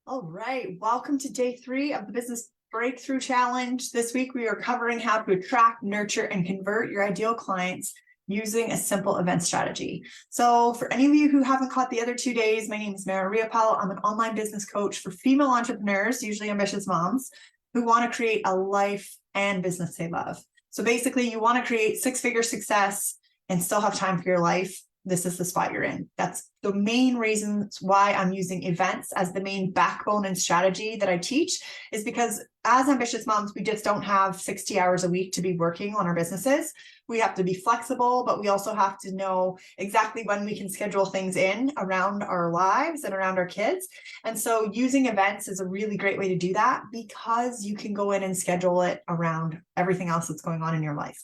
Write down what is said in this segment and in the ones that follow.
All right, welcome to day 3 of the Business Breakthrough Challenge. This week we are covering how to attract, nurture, and convert your ideal clients using a simple event strategy. So for any of you who haven't caught the other 2 days, my name is Mara Riopel. I'm an online business coach for female entrepreneurs, usually ambitious moms, who want to create a life and business they love. So basically you want to create 6-figure success and still have time for your life. This is the spot you're in. That's the main reasons why I'm using events as the main backbone and strategy that I teach, is because as ambitious moms, we just don't have 60 hours a week to be working on our businesses. We have to be flexible, but we also have to know exactly when we can schedule things in around our lives and around our kids. And so using events is a really great way to do that, because you can go in and schedule it around everything else that's going on in your life.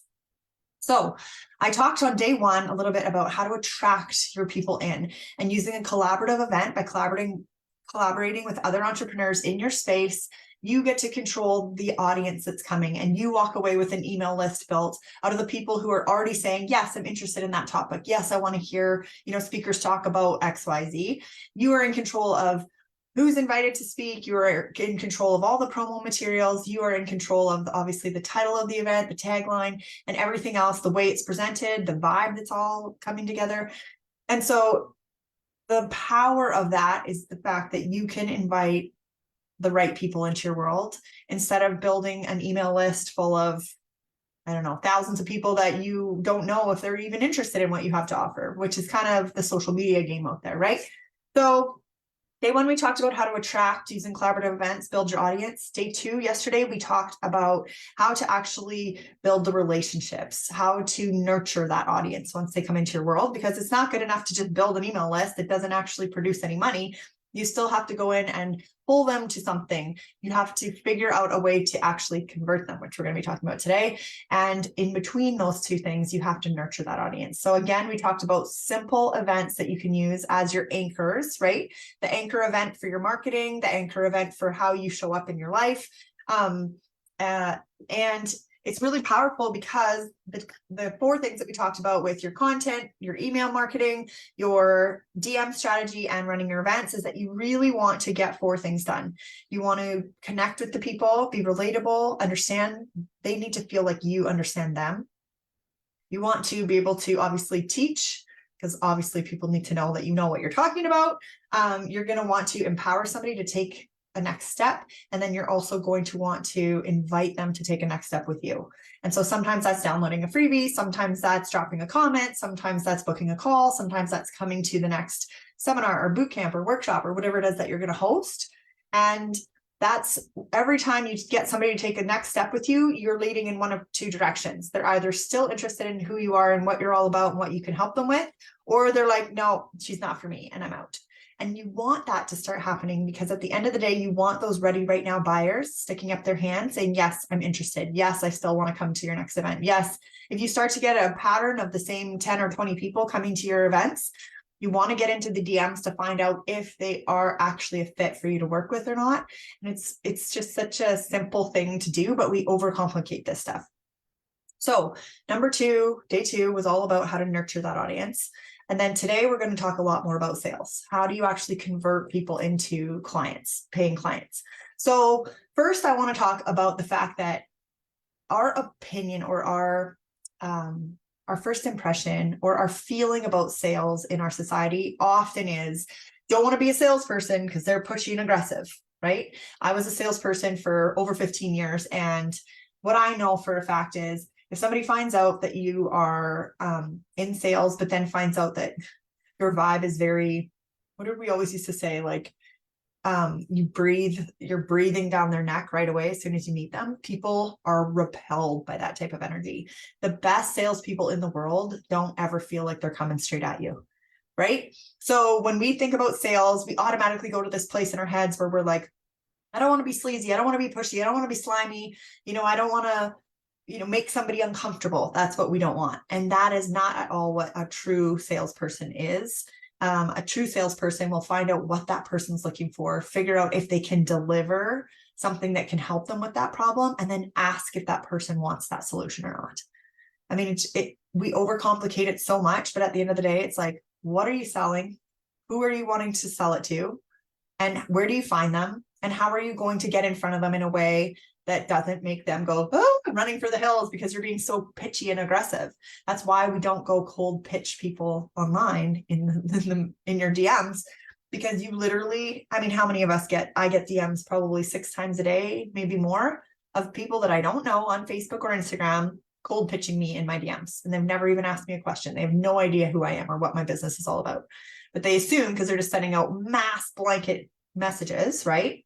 So I talked on day 1 a little bit about how to attract your people in, and using a collaborative event by collaborating with other entrepreneurs in your space. You get to control the audience that's coming, and you walk away with an email list built out of the people who are already saying, yes, I'm interested in that topic. Yes, I want to hear, speakers talk about XYZ. You are in control of who's invited to speak. You are in control of all the promo materials. You are in control of obviously the title of the event, the tagline, and everything else, the way it's presented, the vibe that's all coming together. And so the power of that is the fact that you can invite the right people into your world, instead of building an email list full of, I don't know, thousands of people that you don't know if they're even interested in what you have to offer, which is kind of the social media game out there, right? So day 1, we talked about how to attract using collaborative events, build your audience. Day 2, yesterday, we talked about how to actually build the relationships, how to nurture that audience once they come into your world, because it's not good enough to just build an email list that doesn't actually produce any money. You still have to go in and pull them to something. You have to figure out a way to actually convert them, which we're going to be talking about today. And in between those two things, you have to nurture that audience. So again, we talked about simple events that you can use as your anchors, right? The anchor event for your marketing, the anchor event for how you show up in your life. And it's really powerful because the 4 things that we talked about with your content, your email marketing, your DM strategy, and running your events is that you really want to get 4 things done. You want to connect with the people, be relatable, understand. They need to feel like you understand them. You want to be able to obviously teach, because obviously people need to know that you know what you're talking about. You're going to want to empower somebody to take a next step. And then you're also going to want to invite them to take a next step with you. And so sometimes that's downloading a freebie. Sometimes that's dropping a comment. Sometimes that's booking a call. Sometimes that's coming to the next seminar or boot camp or workshop or whatever it is that you're going to host. And that's every time you get somebody to take a next step with you, you're leading in one of 2 directions. They're either still interested in who you are and what you're all about and what you can help them with, or they're like, no, she's not for me and I'm out. And you want that to start happening, because at the end of the day, you want those ready right now buyers sticking up their hand saying, yes, I'm interested. Yes, I still want to come to your next event. Yes. If you start to get a pattern of the same 10 or 20 people coming to your events, you want to get into the DMs to find out if they are actually a fit for you to work with or not. And it's just such a simple thing to do, but we overcomplicate this stuff. So number 2, day 2 was all about how to nurture that audience. And then today we're going to talk a lot more about sales. How do you actually convert people into clients, paying clients? So first, I want to talk about the fact that our opinion or our first impression or our feeling about sales in our society often is, don't want to be a salesperson because they're pushy and aggressive, right? I was a salesperson for over 15 years. And what I know for a fact is, if somebody finds out that you are in sales, but then finds out that your vibe is very, what did we always used to say? Like, you're breathing down their neck right away as soon as you meet them. People are repelled by that type of energy. The best salespeople in the world don't ever feel like they're coming straight at you, right? So when we think about sales, we automatically go to this place in our heads where we're like, I don't want to be sleazy. I don't want to be pushy. I don't want to be slimy. I don't want to make somebody uncomfortable. That's what we don't want. And that is not at all what a true salesperson is. A true salesperson will find out what that person's looking for, figure out if they can deliver something that can help them with that problem, and then ask if that person wants that solution or not. I mean, we overcomplicate it so much, but at the end of the day, it's like, what are you selling? Who are you wanting to sell it to? And where do you find them? And how are you going to get in front of them in a way that doesn't make them go, oh, I'm running for the hills because you're being so pitchy and aggressive? That's why we don't go cold pitch people online in your DMs, because you literally, I mean, how many of us I get DMs probably 6 times a day, maybe more, of people that I don't know on Facebook or Instagram cold pitching me in my DMs. And they've never even asked me a question. They have no idea who I am or what my business is all about. But they assume, because they're just sending out mass blanket messages, right?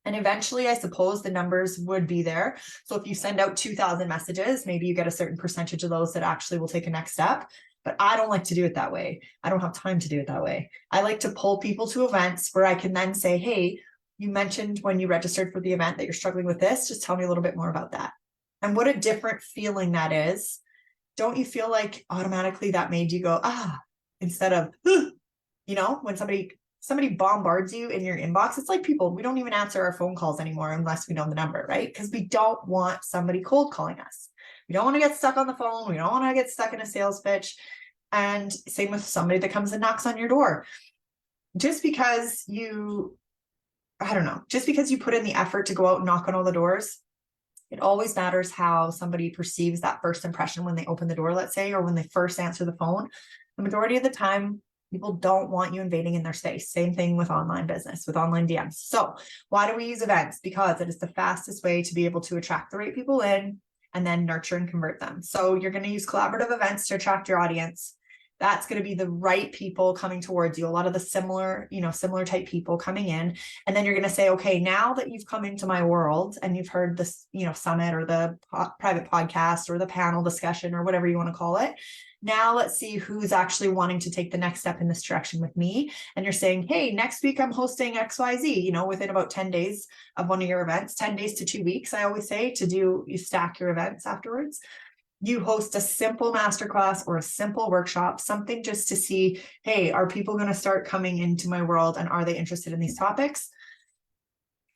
And eventually, I suppose the numbers would be there. So if you send out 2,000 messages, maybe you get a certain percentage of those that actually will take a next step. But I don't like to do it that way. I don't have time to do it that way. I like to pull people to events where I can then say, hey, you mentioned when you registered for the event that you're struggling with this. Just tell me a little bit more about that. And what a different feeling that is. Don't you feel like automatically that made you go, instead of, when somebody bombards you in your inbox, it's like we don't even answer our phone calls anymore unless we know the number, right? Because we don't want somebody cold calling us. We don't want to get stuck on the phone. We don't want to get stuck in a sales pitch. And same with somebody that comes and knocks on your door. Just because you put in the effort to go out and knock on all the doors, it always matters how somebody perceives that first impression when they open the door, let's say, or when they first answer the phone. The majority of the time, people don't want you invading in their space. Same thing with online business, with online DMs. So why do we use events? Because it is the fastest way to be able to attract the right people in and then nurture and convert them. So you're going to use collaborative events to attract your audience. That's going to be the right people coming towards you, a lot of the similar type people coming in. And then you're going to say, okay, now that you've come into my world and you've heard this, summit or the private podcast or the panel discussion or whatever you want to call it, now let's see who's actually wanting to take the next step in this direction with me. And you're saying, hey, next week I'm hosting XYZ, within about 10 days of one of your events, 10 days to 2 weeks, I always say, you stack your events afterwards. You host a simple masterclass or a simple workshop, something just to see, hey, are people going to start coming into my world and are they interested in these topics?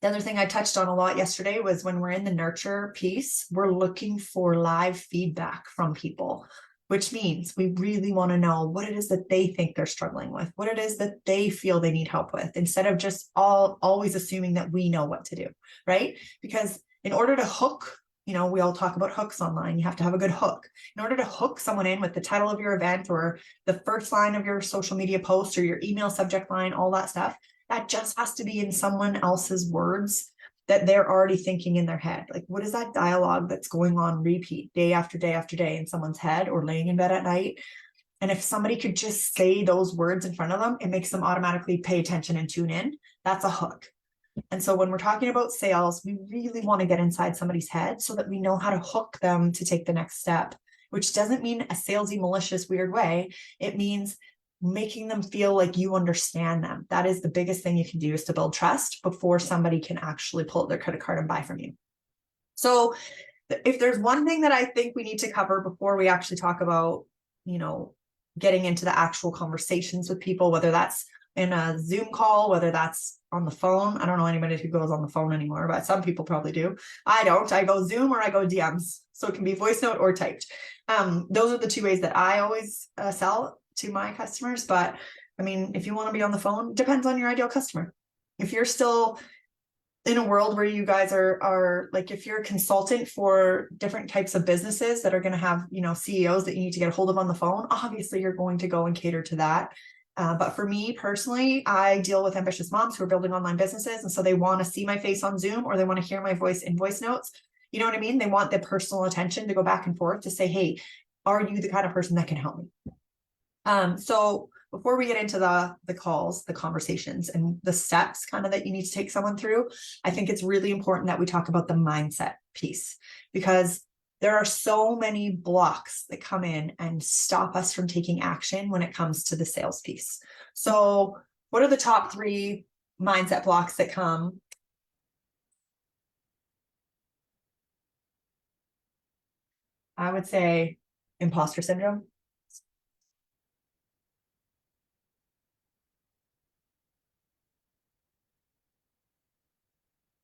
The other thing I touched on a lot yesterday was when we're in the nurture piece, we're looking for live feedback from people, which means we really want to know what it is that they think they're struggling with, what it is that they feel they need help with, instead of just always assuming that we know what to do, right? Because in order to hook, we all talk about hooks online. You have to have a good hook. In order to hook someone in with the title of your event or the first line of your social media post or your email subject line, all that stuff, that just has to be in someone else's words that they're already thinking in their head. Like, what is that dialogue that's going on repeat day after day after day in someone's head or laying in bed at night? And if somebody could just say those words in front of them, it makes them automatically pay attention and tune in. That's a hook. And so when we're talking about sales, we really want to get inside somebody's head so that we know how to hook them to take the next step, which doesn't mean a salesy, malicious, weird way. It means making them feel like you understand them. That is the biggest thing you can do, is to build trust before somebody can actually pull out their credit card and buy from you. So if there's one thing that I think we need to cover before we actually talk about, getting into the actual conversations with people, whether that's in a Zoom call, whether that's on the phone. I don't know anybody who goes on the phone anymore, but some people probably do. I don't. I go Zoom or I go DMs. So it can be voice note or typed. Those are the 2 ways that I always sell to my customers. But I mean, if you want to be on the phone, depends on your ideal customer. If you're still in a world where you guys are like, if you're a consultant for different types of businesses that are going to have, CEOs that you need to get a hold of on the phone, obviously you're going to go and cater to that. But for me personally, I deal with ambitious moms who are building online businesses. And so they want to see my face on Zoom or they want to hear my voice in voice notes. You know what I mean? They want the personal attention to go back and forth to say, hey, are you the kind of person that can help me? So before we get into the calls, the conversations and the steps kind of that you need to take someone through, I think it's really important that we talk about the mindset piece, because there are so many blocks that come in and stop us from taking action when it comes to the sales piece. So what are the top 3 mindset blocks that come? I would say imposter syndrome.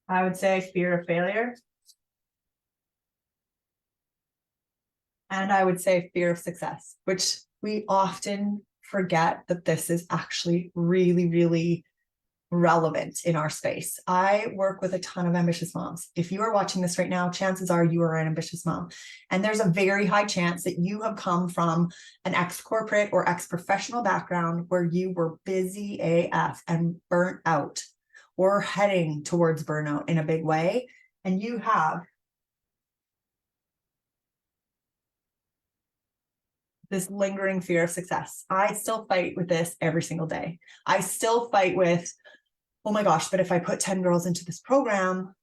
I would say fear of failure. And I would say fear of success, which we often forget that this is actually really, really relevant in our space. I work with a ton of ambitious moms. If you are watching this right now, chances are you are an ambitious mom. And there's a very high chance that you have come from an ex-corporate or ex-professional background where you were busy AF and burnt out or heading towards burnout in a big way. And you have this lingering fear of success. I still fight with this every single day. I still fight with, oh my gosh, but if I put 10 girls into this program,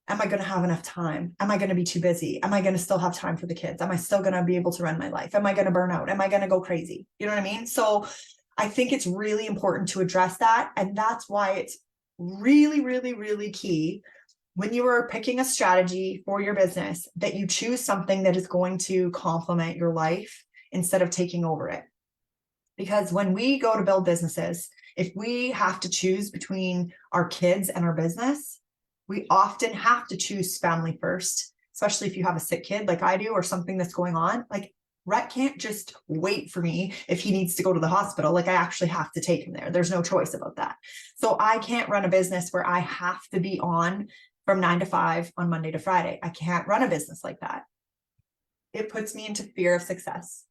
am I going to have enough time? Am I going to be too busy? Am I going to still have time for the kids? Am I still going to be able to run my life? Am I going to burn out? Am I going to go crazy? You know what I mean? So I think it's really important to address that. And that's why it's really, really, really key when you are picking a strategy for your business that you choose something that is going to complement your life instead of taking over it. Because when we go to build businesses, if we have to choose between our kids and our business, we often have to choose family first, especially if you have a sick kid like I do or something that's going on. Like Rhett can't just wait for me if he needs to go to the hospital. Like I actually have to take him there. There's no choice about that. So I can't run a business where I have to be on from 9 to 5 on Monday to Friday. I can't run a business like that. It puts me into fear of success.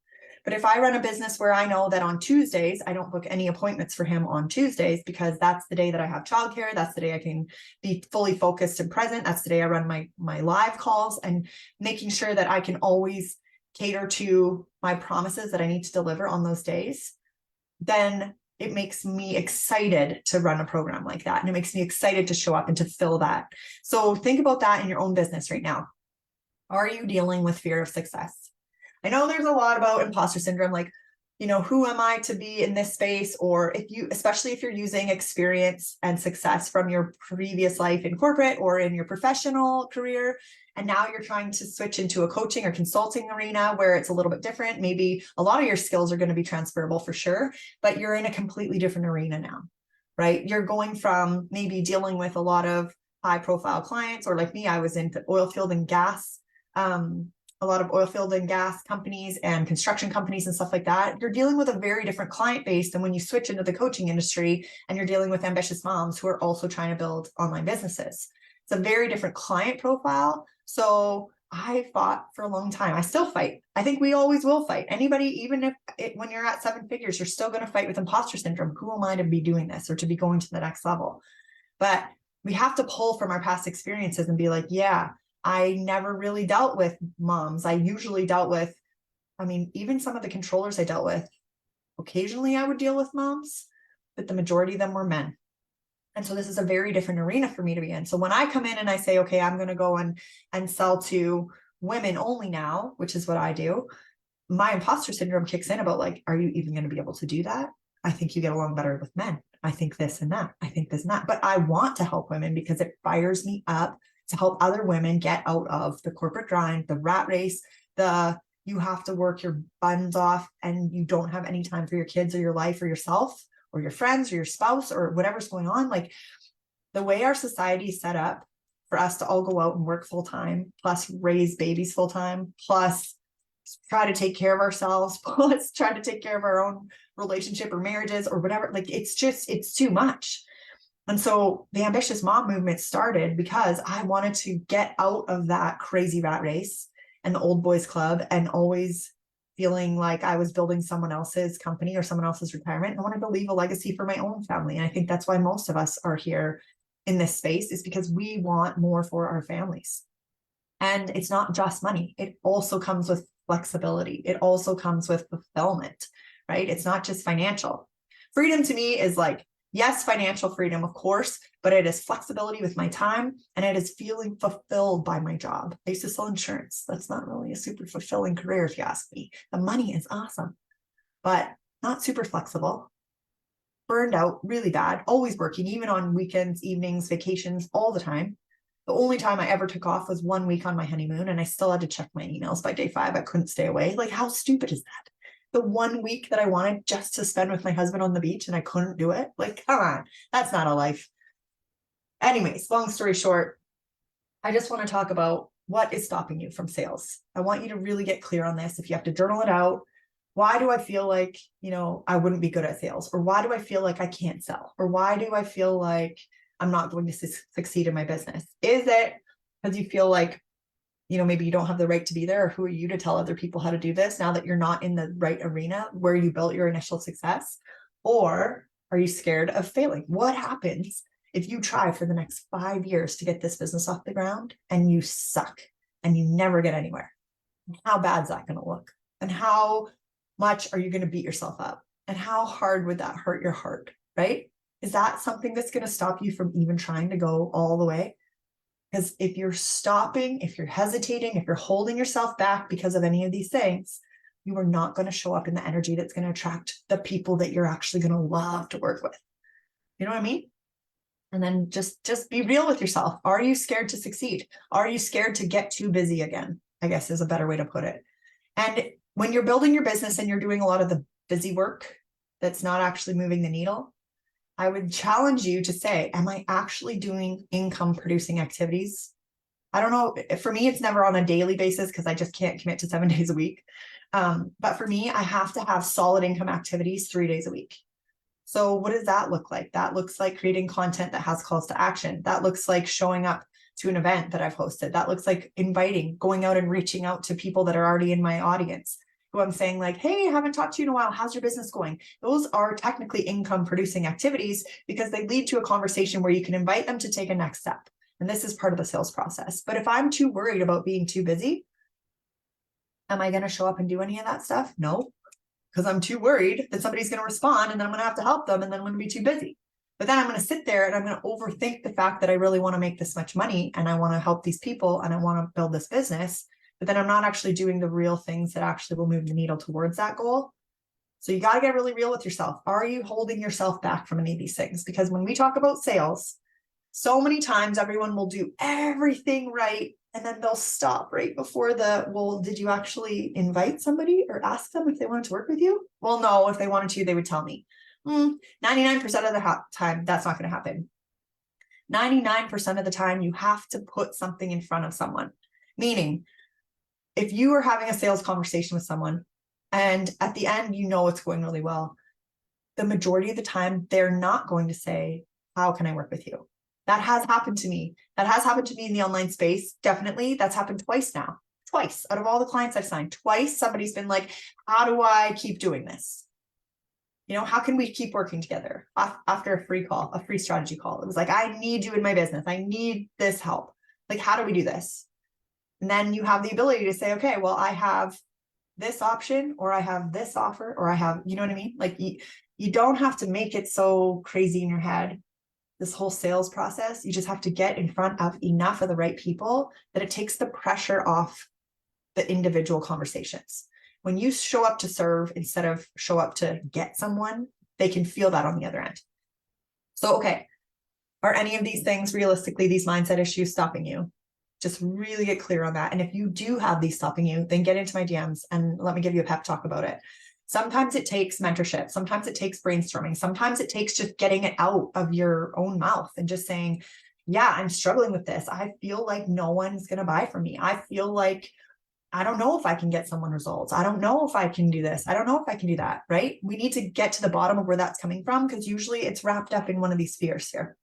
But if I run a business where I know that on Tuesdays, I don't book any appointments for him on Tuesdays because that's the day that I have childcare. That's the day I can be fully focused and present. That's the day I run my live calls and making sure that I can always cater to my promises that I need to deliver on those days. Then it makes me excited to run a program like that. And it makes me excited to show up and to fill that. So think about that in your own business right now. Are you dealing with fear of success? I know there's a lot about imposter syndrome, like, you know, who am I to be in this space? Or if you, especially if you're using experience and success from your previous life in corporate or in your professional career, and now you're trying to switch into a coaching or consulting arena where it's a little bit different. Maybe a lot of your skills are going to be transferable for sure, but you're in a completely different arena now, right? You're going from maybe dealing with a lot of high profile clients, or like me, I was in the oil field and gas, a lot of oil field and gas companies and construction companies and stuff like that. You're dealing with a very different client base than when you switch into the coaching industry and you're dealing with ambitious moms who are also trying to build online businesses. It's a very different client profile. So I fought for a long time. I still fight. I think we always will fight. Anybody, even if when you're at 7 figures, you're still going to fight with imposter syndrome. Who am I to be doing this or to be going to the next level? But we have to pull from our past experiences and be like, yeah, I never really dealt with moms. I usually dealt with, I mean, even some of the controllers I dealt with, occasionally I would deal with moms, but the majority of them were men. And so this is a very different arena for me to be in. So when I come in and I say, okay, I'm going to go and sell to women only now, which is what I do, my imposter syndrome kicks in about like, are you even going to be able to do that? I think you get along better with men. I think this and that. I think this and that. But I want to help women because it fires me up to help other women get out of the corporate grind, the rat race, you have to work your buns off and you don't have any time for your kids or your life or yourself or your friends or your spouse or whatever's going on. Like the way our society is set up for us to all go out and work full time, plus raise babies full time, plus try to take care of ourselves, plus try to take care of our own relationship or marriages or whatever. Like it's too much. And so the ambitious mom movement started because I wanted to get out of that crazy rat race and the old boys club and always feeling like I was building someone else's company or someone else's retirement. I wanted to leave a legacy for my own family. And I think that's why most of us are here in this space, is because we want more for our families. And it's not just money. It also comes with flexibility. It also comes with fulfillment, right? It's not just financial. Freedom to me is like, yes, financial freedom, of course, but it is flexibility with my time and it is feeling fulfilled by my job. I used to sell insurance. That's not really a super fulfilling career, if you ask me. The money is awesome, but not super flexible. Burned out really bad, always working, even on weekends, evenings, vacations, all the time. The only time I ever took off was 1 week on my honeymoon, and I still had to check my emails by day 5. I couldn't stay away. Like, how stupid is that? The 1 week that I wanted just to spend with my husband on the beach and I couldn't do it. Like, come on, that's not a life. Anyways, long story short, I just want to talk about what is stopping you from sales. I want you to really get clear on this. If you have to journal it out, why do I feel like, I wouldn't be good at sales? Or why do I feel like I can't sell? Or why do I feel like I'm not going to succeed in my business? Is it because you feel like, maybe you don't have the right to be there, or who are you to tell other people how to do this now that you're not in the right arena where you built your initial success? Or are you scared of failing? What happens if you try for the next 5 years to get this business off the ground and you suck and you never get anywhere? How bad is that going to look? And how much are you going to beat yourself up? And how hard would that hurt your heart, right? Is that something that's going to stop you from even trying to go all the way? Because if you're stopping, if you're hesitating, if you're holding yourself back because of any of these things, you are not going to show up in the energy that's going to attract the people that you're actually going to love to work with. You know what I mean? And then just be real with yourself. Are you scared to succeed? Are you scared to get too busy again? I guess is a better way to put it. And when you're building your business and you're doing a lot of the busy work that's not actually moving the needle, I would challenge you to say, am I actually doing income producing activities? I don't know. For me, it's never on a daily basis because I just can't commit to 7 days a week. But for me, I have to have solid income activities 3 days a week. So what does that look like? That looks like creating content that has calls to action. That looks like showing up to an event that I've hosted. That looks like inviting, going out and reaching out to people that are already in my audience, who I'm saying like, hey, I haven't talked to you in a while. How's your business going? Those are technically income producing activities because they lead to a conversation where you can invite them to take a next step. And this is part of the sales process. But if I'm too worried about being too busy, am I going to show up and do any of that stuff? No, because I'm too worried that somebody's going to respond and then I'm going to have to help them and then I'm going to be too busy. But then I'm going to sit there and I'm going to overthink the fact that I really want to make this much money and I want to help these people and I want to build this business. But then I'm not actually doing the real things that actually will move the needle towards that goal. So you got to get really real with yourself. Are you holding yourself back from any of these things? Because when we talk about sales, so many times everyone will do everything right. And then they'll stop right before well, did you actually invite somebody or ask them if they wanted to work with you? Well, no, if they wanted to, they would tell me. 99% of the time, that's not going to happen. 99% of the time, you have to put something in front of someone. Meaning, if you are having a sales conversation with someone and at the end, it's going really well, the majority of the time, they're not going to say, how can I work with you? That has happened to me. That has happened to me in the online space. Definitely. That's happened twice now. Twice out of all the clients I've signed, twice somebody's been like, how do I keep doing this? How can we keep working together after a free call, a free strategy call? It was like, I need you in my business. I need this help. Like, how do we do this? And then you have the ability to say, okay, well, I have this option, or I have this offer, or I have, you know what I mean? Like you don't have to make it so crazy in your head, this whole sales process. You just have to get in front of enough of the right people that it takes the pressure off the individual conversations. When you show up to serve instead of show up to get someone, they can feel that on the other end. So, okay, are any of these things realistically, these mindset issues stopping you? Just really get clear on that. And if you do have these stopping you, then get into my DMs and let me give you a pep talk about it. Sometimes it takes mentorship. Sometimes it takes brainstorming. Sometimes it takes just getting it out of your own mouth and just saying, yeah, I'm struggling with this. I feel like no one's going to buy from me. I feel like I don't know if I can get someone results. I don't know if I can do this. I don't know if I can do that, right? We need to get to the bottom of where that's coming from because usually it's wrapped up in one of these spheres here.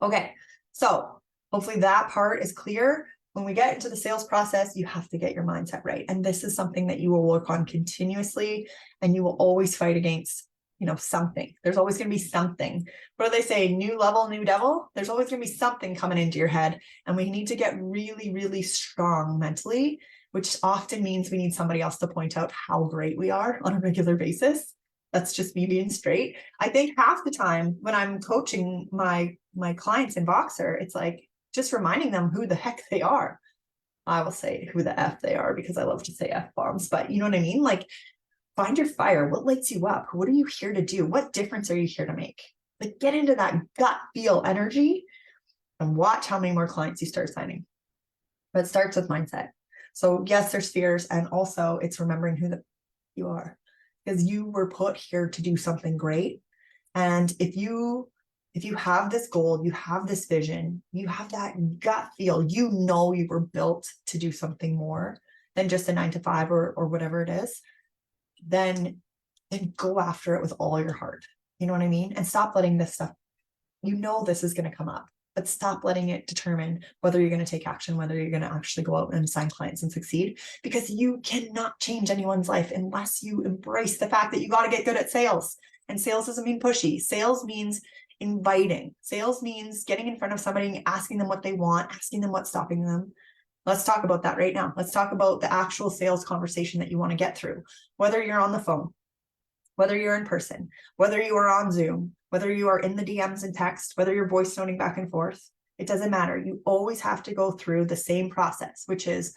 Okay, so hopefully that part is clear. When we get into the sales process, you have to get your mindset right. And this is something that you will work on continuously and you will always fight against, something. There's always going to be something. What do they say? New level, new devil. There's always going to be something coming into your head. And we need to get really, really strong mentally, which often means we need somebody else to point out how great we are on a regular basis. That's just me being straight. I think half the time when I'm coaching my clients in Voxer, it's like just reminding them who the heck they are. I will say who the F they are because I love to say F-bombs, but you know what I mean? Like, find your fire. What lights you up? What are you here to do? What difference are you here to make? Like, get into that gut feel energy and watch how many more clients you start signing. But it starts with mindset. So yes, there's fears. And also it's remembering who you are, because you were put here to do something great. And if you have this goal, you have this vision, you have that gut feel, you were built to do something more than just a 9 to 5 or whatever it is. then go after it with all your heart. You know what I mean? And stop letting this stuff, this is going to come up, but stop letting it determine whether you're going to take action, whether you're going to actually go out and sign clients and succeed, because you cannot change anyone's life unless you embrace the fact that you got to get good at sales. And sales doesn't mean pushy. Sales means inviting. Sales means getting in front of somebody and asking them what they want, asking them what's stopping them. Let's talk about that right now. Let's talk about the actual sales conversation that you want to get through, whether you're on the phone, whether you're in person, whether you are on Zoom, whether you are in the DMs and text, whether you're voice noting back and forth, it doesn't matter. You always have to go through the same process, which is,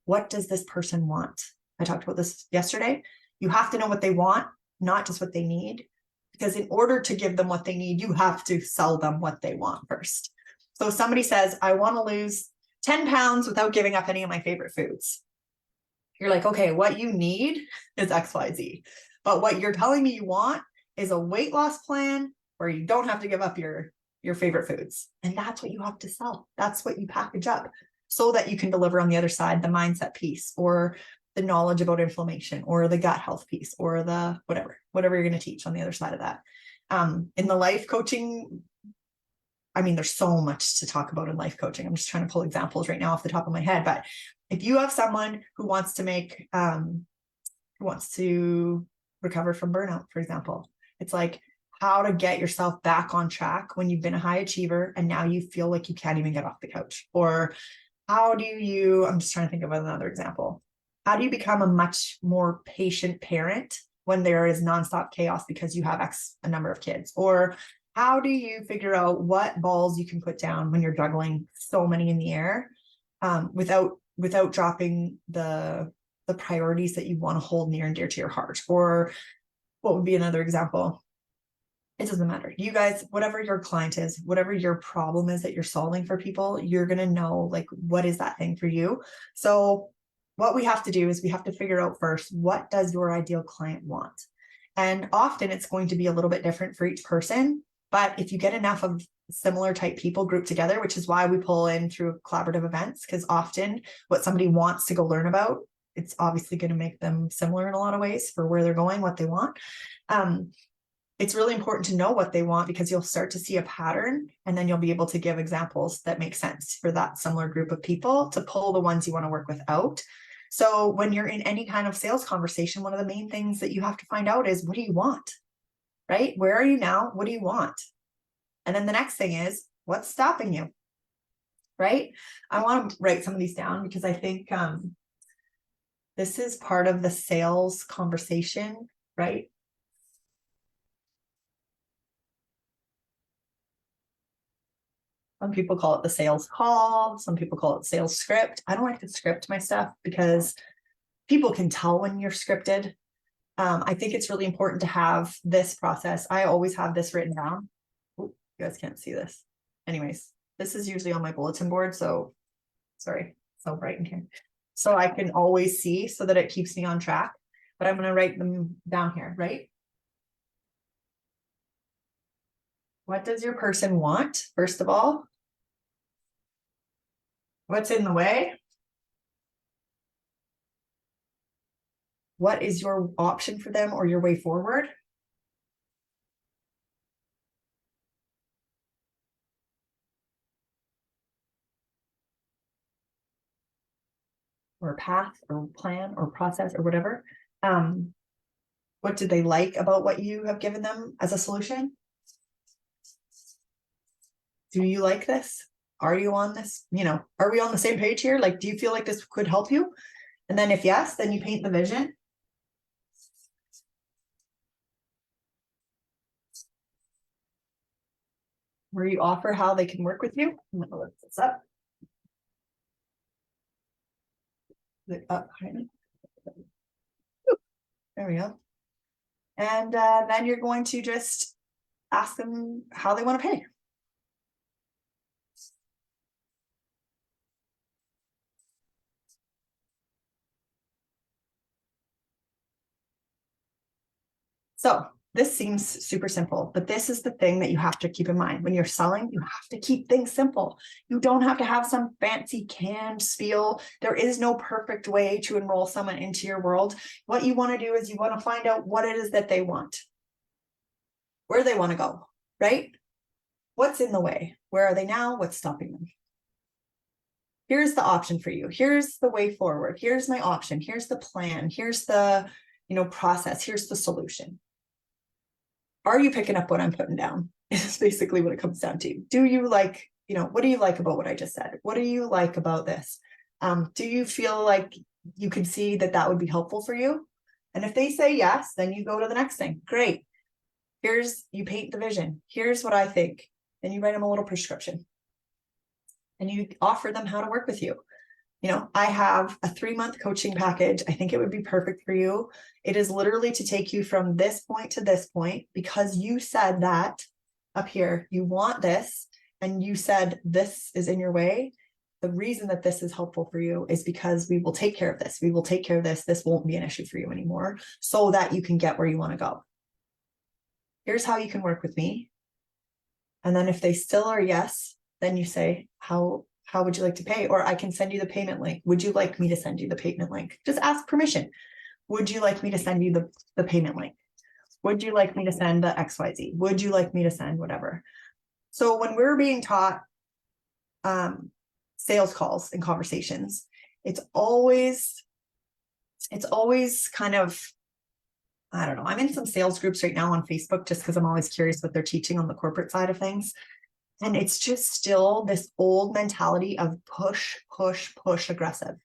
what does this person want? I talked about this yesterday. You have to know what they want, not just what they need, because in order to give them what they need, you have to sell them what they want first. So if somebody says, I want to lose 10 pounds without giving up any of my favorite foods. You're like, okay, what you need is XYZ. But what you're telling me you want is a weight loss plan where you don't have to give up your favorite foods. And that's what you have to sell. That's what you package up so that you can deliver on the other side, the mindset piece, or the knowledge about inflammation, or the gut health piece, or the whatever you're going to teach on the other side of that. In the life coaching, I mean, there's so much to talk about in life coaching. I'm just trying to pull examples right now off the top of my head. But if you have someone who wants to recover from burnout, for example, it's like how to get yourself back on track when you've been a high achiever and now you feel like you can't even get off the couch. Or I'm just trying to think of another example. How do you become a much more patient parent when there is nonstop chaos because you have a number of kids? Or how do you figure out what balls you can put down when you're juggling so many in the air, without dropping the priorities that you want to hold near and dear to your heart? Or what would be another example? It doesn't matter. You guys, whatever your client is, whatever your problem is that you're solving for people, you're going to know, like, what is that thing for you? So what we have to do is we have to figure out first, what does your ideal client want? And often it's going to be a little bit different for each person. But if you get enough of similar type people grouped together, which is why we pull in through collaborative events, because often what somebody wants to go learn about, it's obviously going to make them similar in a lot of ways for where they're going, what they want. It's really important to know what they want, because you'll start to see a pattern, and then you'll be able to give examples that make sense for that similar group of people to pull the ones you want to work with out. So when you're in any kind of sales conversation, one of the main things that you have to find out is, what do you want? Right? Where are you now? What do you want? And then the next thing is, what's stopping you? Right? I want to write some of these down because I think this is part of the sales conversation, right? Some people call it the sales call. Some people call it sales script. I don't like to script my stuff because people can tell when you're scripted. I think it's really important to have this process. I always have this written down. Ooh, you guys can't see this. Anyways, this is usually on my bulletin board. So sorry, so bright in here. So I can always see so that it keeps me on track. But I'm going to write them down here, right? What does your person want, first of all? What's in the way? What is your option for them or your way forward? Or path or plan or process or whatever. What do they like about what you have given them as a solution? Do you like this? Are you on this? Are we on the same page here? Like, do you feel like this could help you? And then if yes, then you paint the vision. Where you offer how they can work with you. I'm going to lift this up. There we go. And then you're going to just ask them how they want to pay. So this seems super simple, but this is the thing that you have to keep in mind. When you're selling, you have to keep things simple. You don't have to have some fancy canned spiel. There is no perfect way to enroll someone into your world. What you want to do is you want to find out what it is that they want, where they want to go, right? What's in the way? Where are they now? What's stopping them? Here's the option for you. Here's the way forward. Here's my option. Here's the plan. Here's the, process. Here's the solution. Are you picking up what I'm putting down? Is basically what it comes down to. Do you like, what do you like about what I just said? What do you like about this? Do you feel like you can see that that would be helpful for you? And if they say yes, then you go to the next thing. Great. You paint the vision. Here's what I think. Then you write them a little prescription. And you offer them how to work with you. I have a 3-month coaching package. I think it would be perfect for you. It is literally to take you from this point to this point, because you said that up here, you want this, and you said this is in your way. The reason that this is helpful for you is because we will take care of this. We will take care of this. This won't be an issue for you anymore, so that you can get where you want to go. Here's how you can work with me. And then if they still are yes, then you say, how would you like to pay? Or I can send you the payment link. Would you like me to send you the payment link? Just ask permission. Would you like me to send you the payment link? Would you like me to send the XYZ? Would you like me to send whatever? So when we're being taught sales calls and conversations, it's always kind of, I don't know. I'm in some sales groups right now on Facebook just because I'm always curious what they're teaching on the corporate side of things. And it's just still this old mentality of push, push, push aggressive.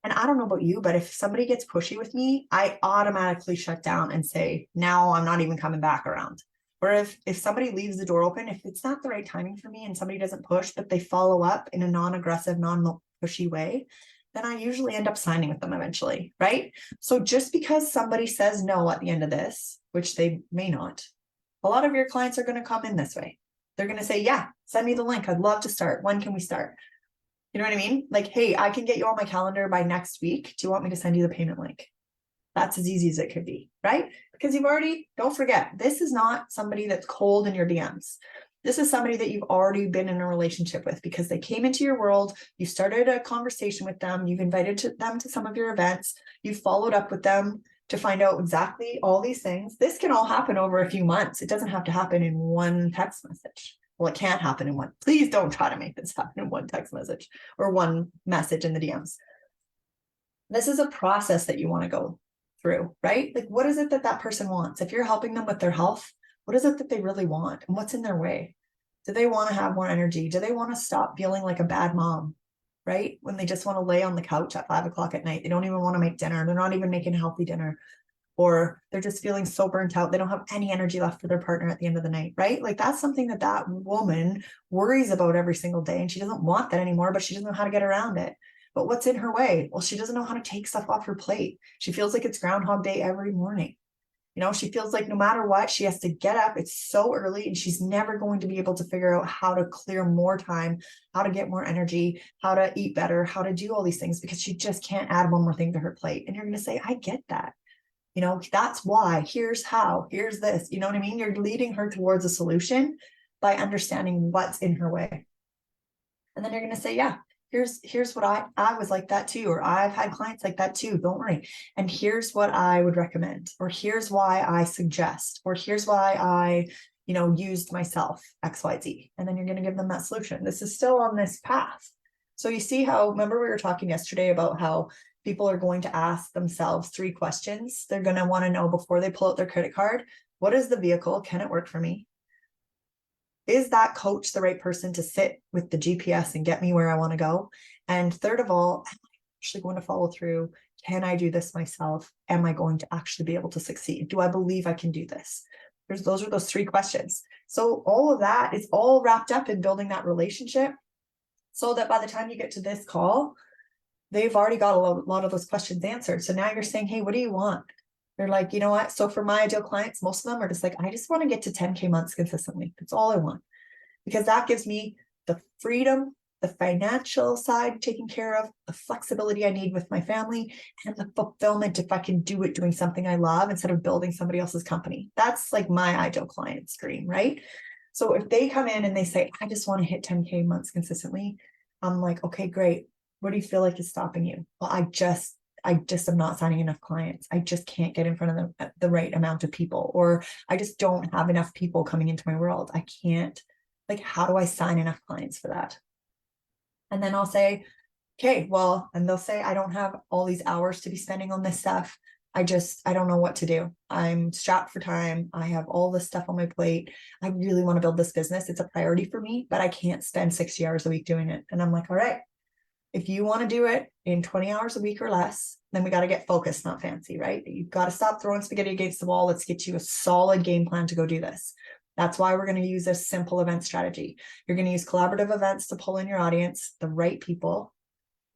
And I don't know about you, but if somebody gets pushy with me, I automatically shut down and say, now I'm not even coming back around. Or if somebody leaves the door open, if it's not the right timing for me and somebody doesn't push, but they follow up in a non-aggressive, non-pushy way, then I usually end up signing with them eventually, right? So just because somebody says no at the end of this, which they may not, a lot of your clients are going to come in this way. They're going to say, yeah, send me the link. I'd love to start. When can we start? You know what I mean? Like, hey, I can get you on my calendar by next week. Do you want me to send you the payment link? That's as easy as it could be, right? Because don't forget, this is not somebody that's cold in your DMs. This is somebody that you've already been in a relationship with because they came into your world. You started a conversation with them. You've invited them to some of your events. You've followed up with them to find out exactly all these things. This can all happen over a few months. It doesn't have to happen in one text message. Well, it can't happen in one. Please don't try to make this happen in one text message or one message in the DMs. This is a process that you want to go through, right? Like, what is it that person wants? If you're helping them with their health, what is it that they really want? And what's in their way? Do they want to have more energy? Do they want to stop feeling like a bad mom, right? When they just want to lay on the couch at 5 o'clock at night, they don't even want to make dinner. They're not even making healthy dinner, or they're just feeling so burnt out. They don't have any energy left for their partner at the end of the night, right? Like, that's something that woman worries about every single day. And she doesn't want that anymore, but she doesn't know how to get around it. But what's in her way? Well, she doesn't know how to take stuff off her plate. She feels like it's Groundhog Day every morning. She feels like no matter what, she has to get up. It's so early and she's never going to be able to figure out how to clear more time, how to get more energy, how to eat better, how to do all these things because she just can't add one more thing to her plate. And you're going to say, I get that. That's why. Here's how. Here's this. You know what I mean? You're leading her towards a solution by understanding what's in her way. And then you're going to say, yeah, here's what I was like that too, or I've had clients like that too, don't worry. And here's what I would recommend, or here's why I suggest, or here's why I, used myself, XYZ. And then you're going to give them that solution. This is still on this path. So you see how, remember we were talking yesterday about how people are going to ask themselves 3 questions. They're going to want to know before they pull out their credit card, what is the vehicle? Can it work for me? Is that coach the right person to sit with the GPS and get me where I want to go? And third of all, am I actually going to follow through? Can I do this myself? Am I going to actually be able to succeed? Do I believe I can do this? Those are those 3 questions. So all of that is all wrapped up in building that relationship so that by the time you get to this call, they've already got a lot of those questions answered. So now you're saying, hey, what do you want? They're like, you know what? So for my ideal clients, most of them are just like, I just want to get to 10K months consistently. That's all I want. Because that gives me the freedom the financial side taken care of, the flexibility I need with my family, and the fulfillment if I can do it doing something I love instead of building somebody else's company. That's like my ideal client's dream, right? So if they come in and they say, I just want to hit 10K months consistently, I'm like, okay, great. What do you feel like is stopping you? Well, I just am not signing enough clients. I just can't get in front of the right amount of people, or I just don't have enough people coming into my world. I can't, like, how do I sign enough clients for that? And then I'll say, okay, well, and they'll say, I don't have all these hours to be spending on this stuff. I don't know what to do. I'm strapped for time. I have all this stuff on my plate. I really want to build this business. It's a priority for me, but I can't spend 60 hours a week doing it. And I'm like, all right, if you want to do it in 20 hours a week or less, then we got to get focused, not fancy, right? You've got to stop throwing spaghetti against the wall. Let's get you a solid game plan to go do this. That's why we're going to use a simple event strategy. You're going to use collaborative events to pull in your audience, the right people.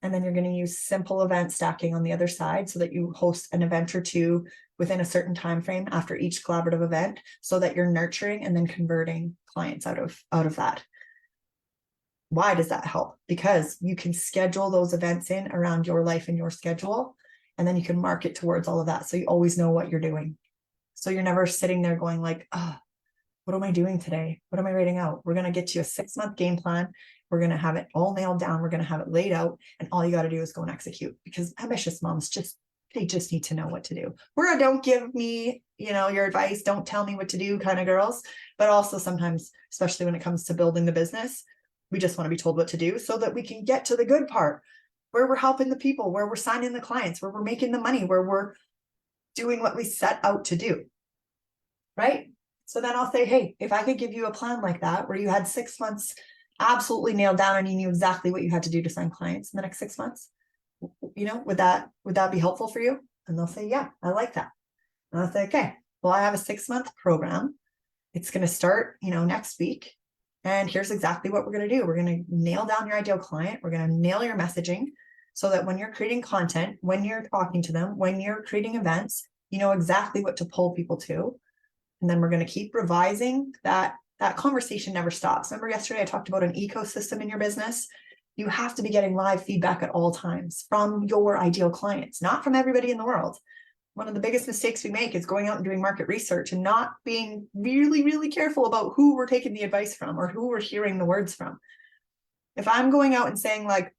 And then you're going to use simple event stacking on the other side so that you host an event or two within a certain time frame after each collaborative event, so that you're nurturing and then converting clients out of that. Why does that help? Because you can schedule those events in around your life and your schedule, and then you can market towards all of that. So you always know what you're doing. So you're never sitting there going like, oh, what am I doing today? What am I writing out? We're going to get you a 6-month game plan. We're going to have it all nailed down. We're going to have it laid out. And all you got to do is go and execute, because ambitious moms they just need to know what to do. We're a don't give me, your advice, don't tell me what to do kind of girls. But also sometimes, especially when it comes to building the business, we just want to be told what to do so that we can get to the good part, where we're helping the people, where we're signing the clients, where we're making the money, where we're doing what we set out to do. Right? So then I'll say, hey, if I could give you a plan like that, where you had 6 months absolutely nailed down and you knew exactly what you had to do to sign clients in the next 6 months, would that be helpful for you? And they'll say, yeah, I like that. And I'll say, okay, well, I have a 6-month program. It's going to start, next week. And here's exactly what we're going to do. We're going to nail down your ideal client. We're going to nail your messaging so that when you're creating content, when you're talking to them, when you're creating events, you know exactly what to pull people to. And then we're going to keep revising that conversation never stops. Remember yesterday I talked about an ecosystem in your business? You have to be getting live feedback at all times from your ideal clients, not from everybody in the world. One of the biggest mistakes we make is going out and doing market research and not being really, really careful about who we're taking the advice from or who we're hearing the words from. If I'm going out and saying like,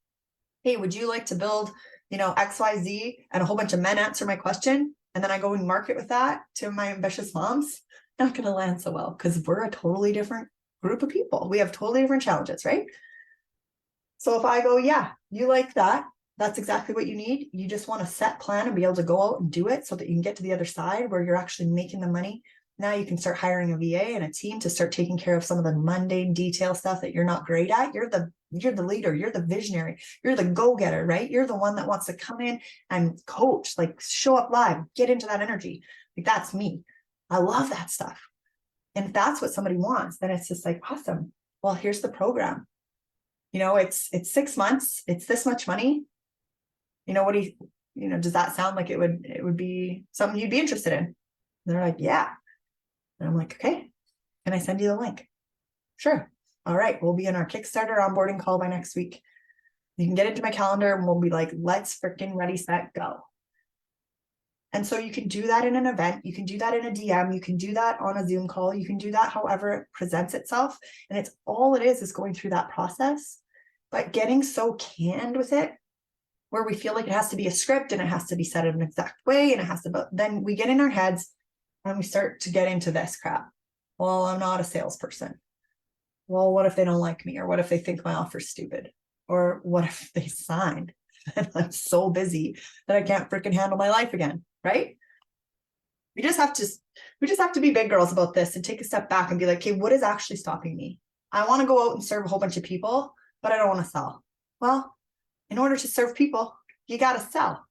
hey, would you like to build, XYZ, and a whole bunch of men answer my question, and then I go and market with that to my ambitious moms, not going to land so well, because we're a totally different group of people. We have totally different challenges, right? So if I go, yeah, you like that, that's exactly what you need. You just want a set plan and be able to go out and do it so that you can get to the other side where you're actually making the money. Now you can start hiring a VA and a team to start taking care of some of the mundane detail stuff that you're not great at. You're the leader, you're the visionary, you're the go-getter, right? You're the one that wants to come in and coach, like show up live, get into that energy. Like that's me. I love that stuff. And if that's what somebody wants, then it's just like, awesome. Well, here's the program. It's 6 months. It's this much money. What do you, does that sound like it would be something you'd be interested in? And they're like, yeah. And I'm like, okay, can I send you the link? Sure. All right. We'll be in our Kickstarter onboarding call by next week. You can get into my calendar and we'll be like, let's freaking ready, set, go. And so you can do that in an event. You can do that in a DM. You can do that on a Zoom call. You can do that however it presents itself. And it's all it is going through that process. But getting so canned with it, where we feel like it has to be a script and it has to be said in an exact way and it has to, then we get in our heads and we start to get into this crap. Well, I'm not a salesperson. Well, what if they don't like me? Or what if they think my offer's stupid? Or what if they signed and I'm so busy that I can't freaking handle my life again, right? We just have to be big girls about this and take a step back and be like, okay, what is actually stopping me? I want to go out and serve a whole bunch of people, but I don't want to sell. Well, in order to serve people, you got to sell.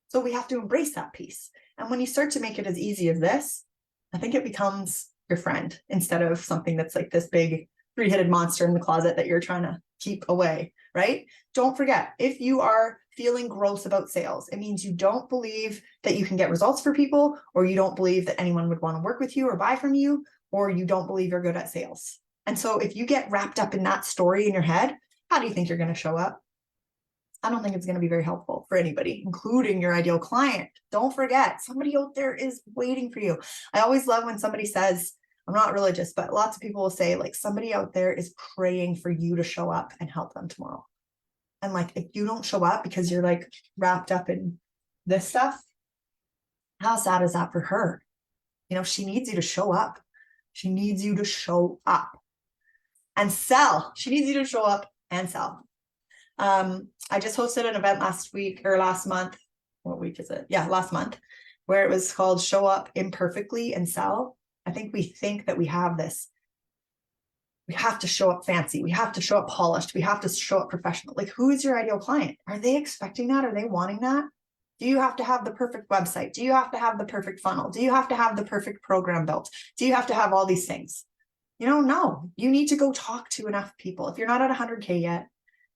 So we have to embrace that piece. And when you start to make it as easy as this, I think it becomes your friend instead of something that's like this big 3-headed monster in the closet that you're trying to keep away, right? Don't forget, if you are feeling gross about sales, it means you don't believe that you can get results for people, or you don't believe that anyone would want to work with you or buy from you, or you don't believe you're good at sales. And so if you get wrapped up in that story in your head, how do you think you're going to show up? I don't think it's going to be very helpful for anybody, including your ideal client. Don't forget, somebody out there is waiting for you. I always love when somebody says, I'm not religious, but lots of people will say, like, somebody out there is praying for you to show up and help them tomorrow. And like, if you don't show up because you're like wrapped up in this stuff, how sad is that for her? You know, she needs you to show up. She needs you to show up and sell. She needs you to show up and sell. I just hosted an event last month. What week is it? Yeah, last month, where it was called Show Up Imperfectly and Sell. I think we think that we have this. We have to show up fancy. We have to show up polished. We have to show up professional. Like, who is your ideal client? Are they expecting that? Are they wanting that? Do you have to have the perfect website? Do you have to have the perfect funnel? Do you have to have the perfect program built? Do you have to have all these things? No, you need to go talk to enough people. If you're not at 100K yet,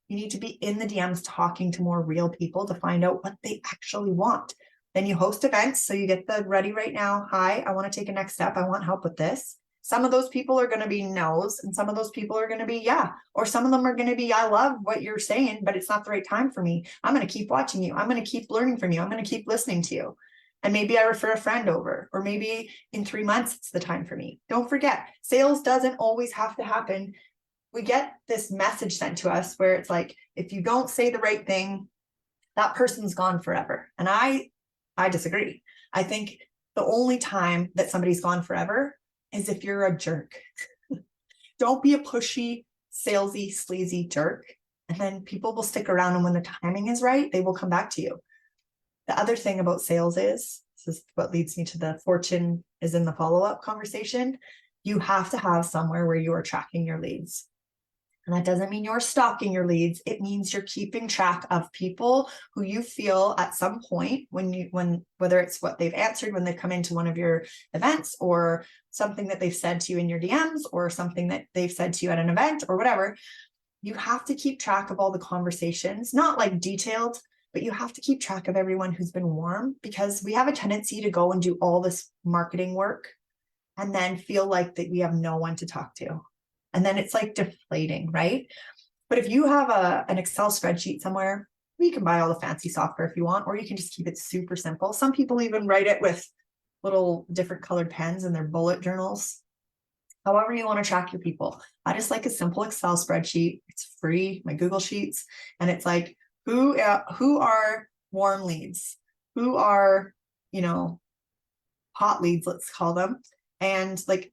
you need to be in the DMs talking to more real people to find out what they actually want. Then you host events. So you get the ready right now. Hi, I want to take a next step. I want help with this. Some of those people are going to be no's, and some of those people are going to be yeah. Or some of them are going to be, I love what you're saying, but it's not the right time for me. I'm going to keep watching you. I'm going to keep learning from you. I'm going to keep listening to you. And maybe I refer a friend over, or maybe in 3 months, it's the time for me. Don't forget, sales doesn't always have to happen. We get this message sent to us where it's like, if you don't say the right thing, that person's gone forever. And I disagree. I think the only time that somebody's gone forever is if you're a jerk. Don't be a pushy, salesy, sleazy jerk. And then people will stick around, and when the timing is right, they will come back to you. The other thing about sales is, this is what leads me to the fortune is in the follow-up conversation. You have to have somewhere where you are tracking your leads. And that doesn't mean you're stalking your leads. It means you're keeping track of people who you feel at some point when whether it's what they've answered when they've come into one of your events, or something that they've said to you in your DMs, or something that they've said to you at an event, or whatever. You have to keep track of all the conversations, not like detailed, but you have to keep track of everyone who's been warm, because we have a tendency to go and do all this marketing work and then feel like that we have no one to talk to. And then it's like deflating, right? But if you have an Excel spreadsheet somewhere, you can buy all the fancy software if you want, or you can just keep it super simple. Some people even write it with little different colored pens in their bullet journals. However you want to track your people. I just like a simple Excel spreadsheet. It's free, my Google Sheets. And it's like, who are warm leads? Who are, hot leads, let's call them. And like,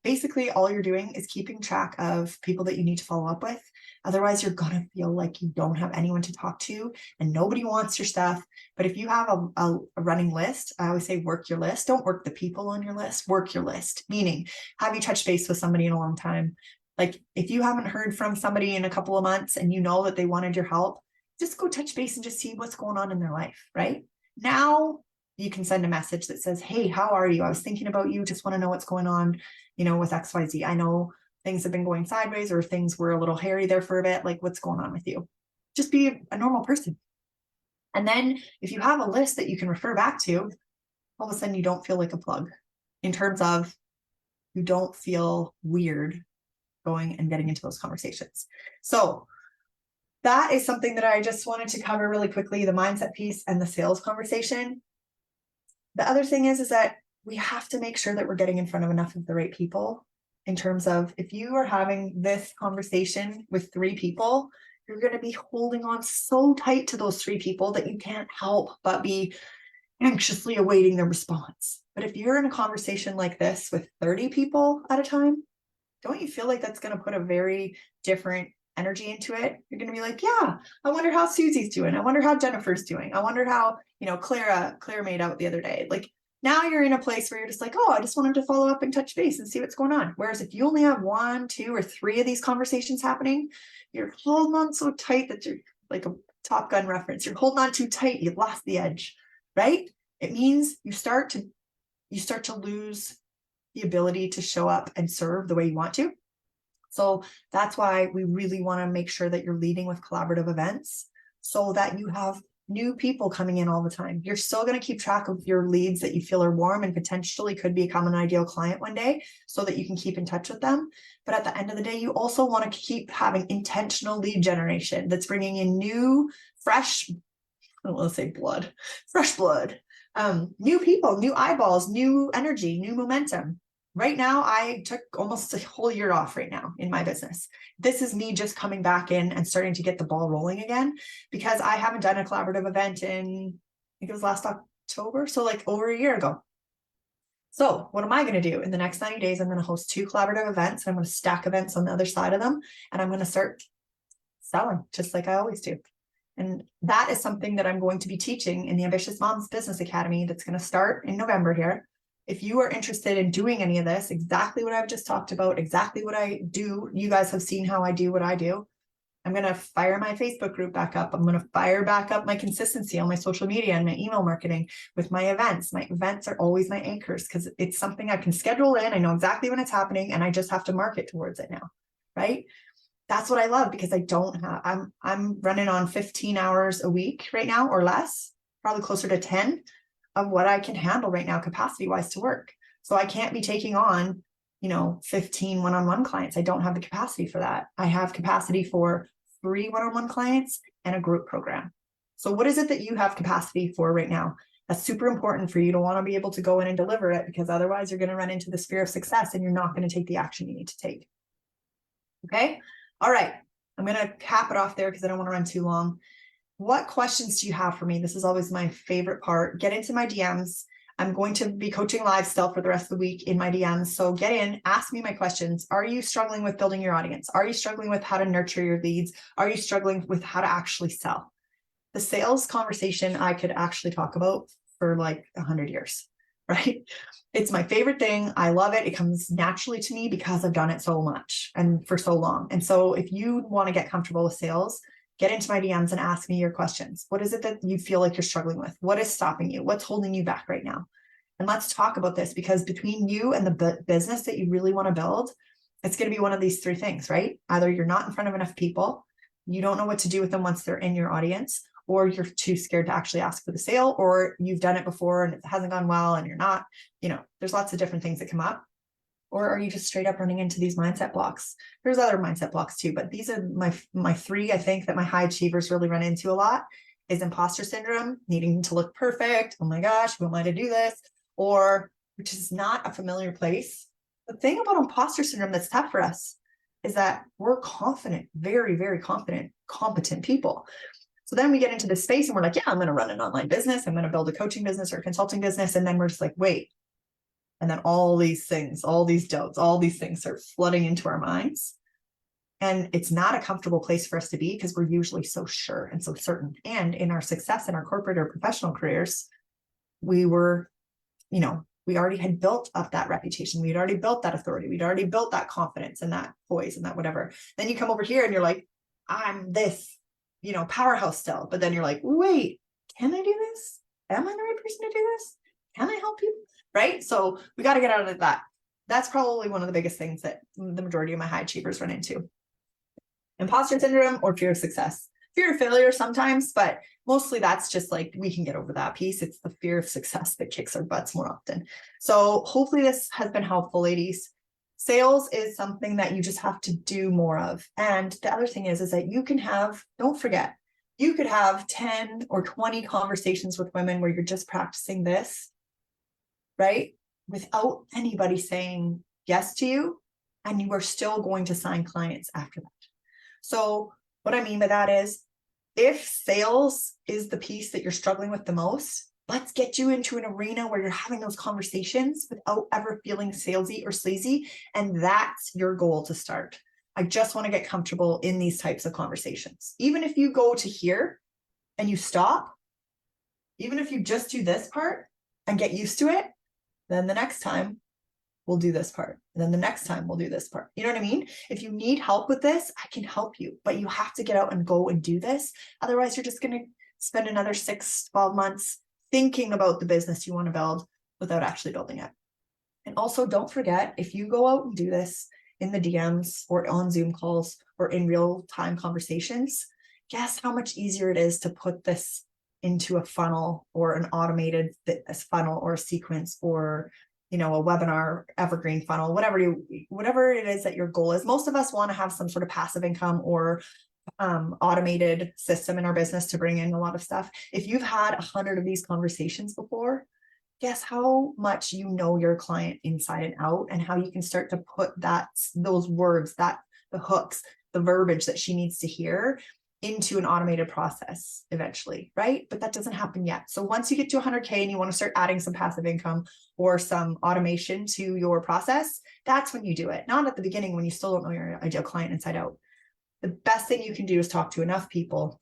basically all you're doing is keeping track of people that you need to follow up with. Otherwise, you're going to feel like you don't have anyone to talk to and nobody wants your stuff. But if you have a running list, I always say work your list. Don't work the people on your list, work your list. Meaning, have you touched base with somebody in a long time? Like, if you haven't heard from somebody in a couple of months and you know that they wanted your help, just go touch base and just see what's going on in their life, right? Now you can send a message that says, hey, how are you? I was thinking about you. Just want to know what's going on, with XYZ. I know things have been going sideways, or things were a little hairy there for a bit. Like, what's going on with you? Just be a normal person. And then if you have a list that you can refer back to, all of a sudden you don't feel like a plug, in terms of you don't feel weird going and getting into those conversations. So that is something that I just wanted to cover really quickly, the mindset piece and the sales conversation. The other thing is that we have to make sure that we're getting in front of enough of the right people, in terms of, if you are having this conversation with 3 people, you're going to be holding on so tight to those 3 people that you can't help but be anxiously awaiting their response. But if you're in a conversation like this with 30 people at a time, don't you feel like that's going to put a very different energy into it? You're going to be like, yeah, I wonder how Susie's doing. I wonder how Jennifer's doing. I wonder how, Claire made out the other day. Like, now you're in a place where you're just like, oh, I just wanted to follow up and touch base and see what's going on. Whereas if you only have 1, 2, or 3 of these conversations happening, you're holding on so tight that you're like a Top Gun reference. You're holding on too tight. You've lost the edge, right? It means you start to lose the ability to show up and serve the way you want to. So that's why we really want to make sure that you're leading with collaborative events, so that you have new people coming in all the time. You're still going to keep track of your leads that you feel are warm and potentially could become an ideal client one day so that you can keep in touch with them. But at the end of the day, you also want to keep having intentional lead generation that's bringing in new, fresh, I don't want to say blood, fresh blood, new people, new eyeballs, new energy, new momentum. Right now, I took almost a whole year off right now in my business. This is me just coming back in and starting to get the ball rolling again, because I haven't done a collaborative event in, I think it was last October. So like over a year ago. So what am I going to do in the next 90 days? I'm going to host 2 collaborative events. I'm going to stack events on the other side of them. And I'm going to start selling just like I always do. And that is something that I'm going to be teaching in the Ambitious Moms Business Academy that's going to start in November here. If you are interested in doing any of this, exactly what I've just talked about, exactly what I do, you guys have seen how I do what I do. I'm going to fire my Facebook group back up. I'm going to fire back up my consistency on my social media and my email marketing with my events. My events are always my anchors because it's something I can schedule in. I know exactly when it's happening and I just have to market towards it now, right? That's what I love, because I don't have, I'm running on 15 hours a week right now or less, probably closer to 10 of what I can handle right now capacity wise to work. So I can't be taking on, 15 one-on-one clients. I don't have the capacity for that. I have capacity for 3 one-on-one clients and a group program. So what is it that you have capacity for right now? That's super important for you to want to be able to go in and deliver it, because otherwise you're going to run into the sphere of success and you're not going to take the action you need to take. Okay. All right. I'm going to cap it off there because I don't want to run too long. What questions do you have for me? This is always my favorite part. Get into my DMs. I'm going to be coaching live still for the rest of the week in my DMs. So get in, ask me my questions. Are you struggling with building your audience? Are you struggling with how to nurture your leads? Are you struggling with how to actually sell? The sales conversation I could actually talk about for like 100 years, right? It's my favorite thing. I love it. It comes naturally to me because I've done it so much and for so long. And so if you want to get comfortable with sales, get into my DMs and ask me your questions. What is it that you feel like you're struggling with? What is stopping you? What's holding you back right now? And let's talk about this, because between you and the business that you really want to build, it's going to be one of these 3 things, right? Either you're not in front of enough people, you don't know what to do with them once they're in your audience, or you're too scared to actually ask for the sale, or you've done it before and it hasn't gone well and you're not, there's lots of different things that come up. Or are you just straight up running into these mindset blocks? There's other mindset blocks too, but these are my 3, I think, that my high achievers really run into a lot is imposter syndrome, needing to look perfect. Oh my gosh, who am I to do this? Or, which is not a familiar place. The thing about imposter syndrome that's tough for us is that we're confident, very, very confident, competent people. So then we get into this space and we're like, yeah, I'm going to run an online business. I'm going to build a coaching business or a consulting business. And then we're just like, wait. And then all these things, all these doubts, all these things start flooding into our minds. And it's not a comfortable place for us to be, because we're usually so sure and so certain. And in our success in our corporate or professional careers, we were, we already had built up that reputation. We'd already built that authority. We'd already built that confidence and that poise and that whatever. Then you come over here and you're like, I'm this, powerhouse still. But then you're like, wait, can I do this? Am I the right person to do this? Can I help you? Right? So we got to get out of that. That's probably one of the biggest things that the majority of my high achievers run into. Imposter syndrome or fear of success. Fear of failure sometimes, but mostly that's just like, we can get over that piece. It's the fear of success that kicks our butts more often. So hopefully this has been helpful, ladies. Sales is something that you just have to do more of. And the other thing is that you can have, don't forget, you could have 10 or 20 conversations with women where you're just practicing this, right? Without anybody saying yes to you, and you are still going to sign clients after that. So what I mean by that is, if sales is the piece that you're struggling with the most, let's get you into an arena where you're having those conversations without ever feeling salesy or sleazy. And that's your goal to start. I just want to get comfortable in these types of conversations. Even if you go to here and you stop, even if you just do this part and get used to it, then the next time we'll do this part. And then the next time we'll do this part. You know what I mean? If you need help with this, I can help you, but you have to get out and go and do this. Otherwise, you're just going to spend another 6, 12 months thinking about the business you want to build without actually building it. And also don't forget, if you go out and do this in the DMs or on Zoom calls or in real time conversations, guess how much easier it is to put this into a funnel or an automated funnel or a sequence or, a webinar evergreen funnel, whatever it is that your goal is. Most of us want to have some sort of passive income or automated system in our business to bring in a lot of stuff. If you've had 100 of these conversations before, guess how much you know your client inside and out, and how you can start to put those words, the hooks, the verbiage that she needs to hear into an automated process eventually, right? But that doesn't happen yet. So once you get to 100K and you want to start adding some passive income or some automation to your process, that's when you do it. Not at the beginning when you still don't know your ideal client inside out. The best thing you can do is talk to enough people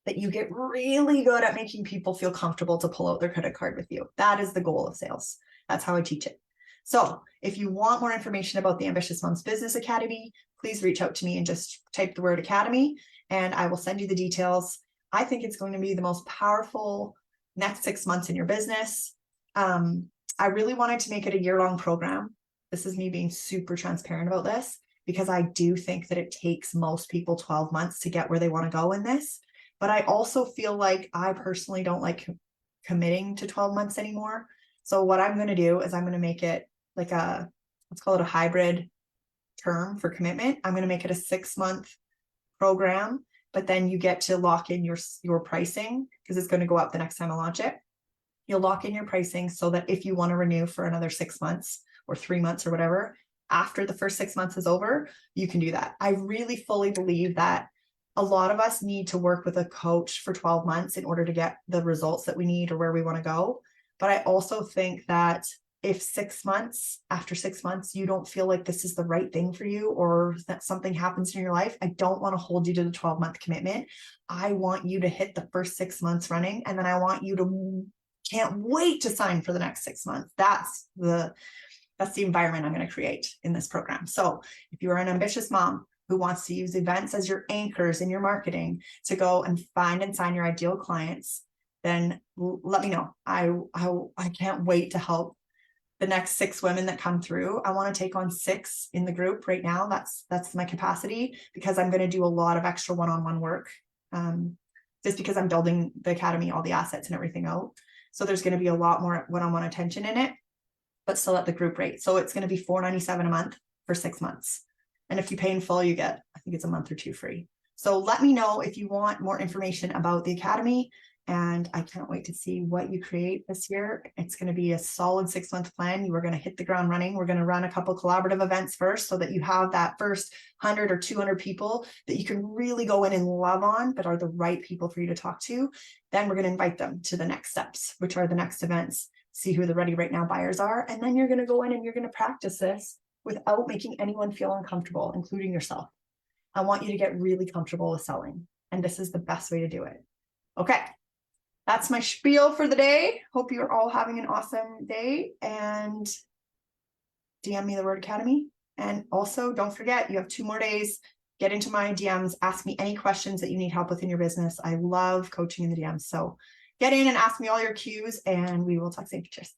that you get really good at making people feel comfortable to pull out their credit card with you. That is the goal of sales. That's how I teach it. So if you want more information about the Ambitious Moms Business Academy, please reach out to me and just type the word academy and I will send you the details. I think it's going to be the most powerful next 6 months in your business. I really wanted to make it a year-long program. This is me being super transparent about this, because I do think that it takes most people 12 months to get where they want to go in this. But I also feel like I personally don't like committing to 12 months anymore. So what I'm going to do is I'm going to make it like let's call it a hybrid term for commitment. I'm going to make it a 6-month program, but then you get to lock in your pricing, because it's going to go up the next time I launch it. You'll lock in your pricing so that if you want to renew for another 6 months or 3 months or whatever, after the first 6 months is over, you can do that. I really fully believe that a lot of us need to work with a coach for 12 months in order to get the results that we need or where we want to go. But I also think that if after 6 months, you don't feel like this is the right thing for you, or that something happens in your life, I don't want to hold you to the 12-month commitment. I want you to hit the first 6 months running, and then I want you to can't wait to sign for the next 6 months. That's the environment I'm going to create in this program. So if you are an ambitious mom who wants to use events as your anchors in your marketing to go and find and sign your ideal clients, then let me know. I can't wait to help the next 6 women that come through. I want to take on 6 in the group right now. That's my capacity, because I'm going to do a lot of extra one-on-one work, just because I'm building the academy, all the assets and everything out. So there's going to be a lot more one-on-one attention in it, but still at the group rate. So it's going to be $497 a month for 6 months. And if you pay in full, you get, I think it's a month or 2 free. So let me know if you want more information about the academy. And I can't wait to see what you create this year. It's going to be a solid 6-month plan. You are going to hit the ground running. We're going to run a couple collaborative events first, so that you have that first 100 or 200 people that you can really go in and love on, but are the right people for you to talk to. Then we're going to invite them to the next steps, which are the next events, see who the ready right now buyers are. And then you're going to go in and you're going to practice this without making anyone feel uncomfortable, including yourself. I want you to get really comfortable with selling, and this is the best way to do it. Okay. That's my spiel for the day. Hope you're all having an awesome day, and DM me the word academy. And also don't forget, you have 2 more days. Get into my DMs, ask me any questions that you need help with in your business. I love coaching in the DMs. So get in and ask me all your Qs, and we will talk soon. Cheers.